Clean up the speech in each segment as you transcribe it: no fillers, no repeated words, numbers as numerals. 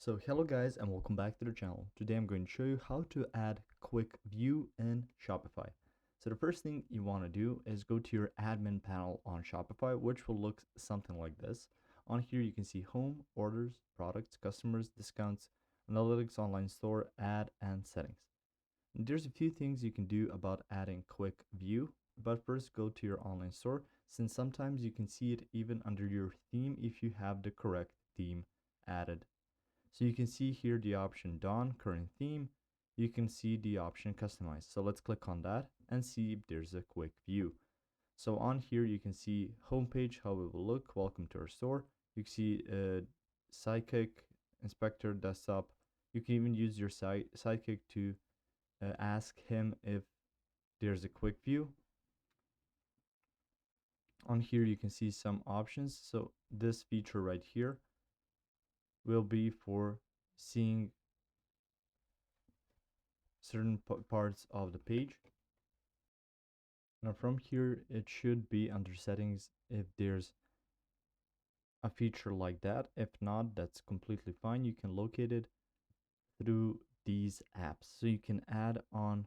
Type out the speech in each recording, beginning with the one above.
So hello guys and welcome back to the channel. Today I'm going to show you how to add quick view in Shopify. So the first thing you want to do is go to your admin panel on Shopify, which will look something like this. On here you can see home, orders, products, customers, discounts, analytics, online store, ad, and settings. And there's a few things you can do about adding quick view, but first go to your online store, since sometimes you can see it even under your theme if you have the correct theme added. So you can see here the option Dawn, current theme. You can see the option customize. So let's click on that and see if there's a quick view. So on here you can see homepage, how it will look. Welcome to our store. You can see Sidekick, Inspector, Desktop. You can even use your Sidekick to ask him if there's a quick view. On here you can see some options. So this feature right here will be for seeing certain parts of the page. Now from here it should be under settings if there's a feature like that. If not, that's completely fine. You can locate it through these apps. So you can add on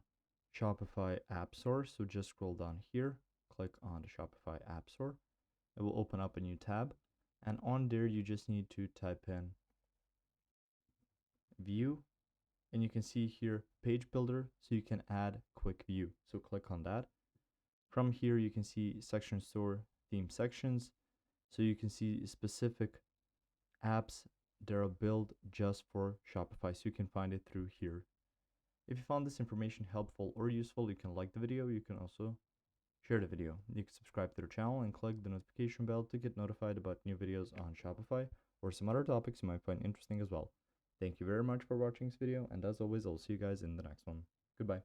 Shopify App Store. So just scroll down here, click on the Shopify App Store. It will open up a new tab, and on there you just need to type in view, and you can see here page builder, so you can add quick view. So click on that. From here you can see section store, theme sections, so you can see specific apps that are built just for Shopify, so you can find it through here. If you found this information helpful or useful, you can like the video. You can also share the video. You can subscribe to the channel and click the notification bell to get notified about new videos on Shopify or some other topics you might find interesting as well. Thank you very much for watching this video, and as always, I'll see you guys in the next one. Goodbye.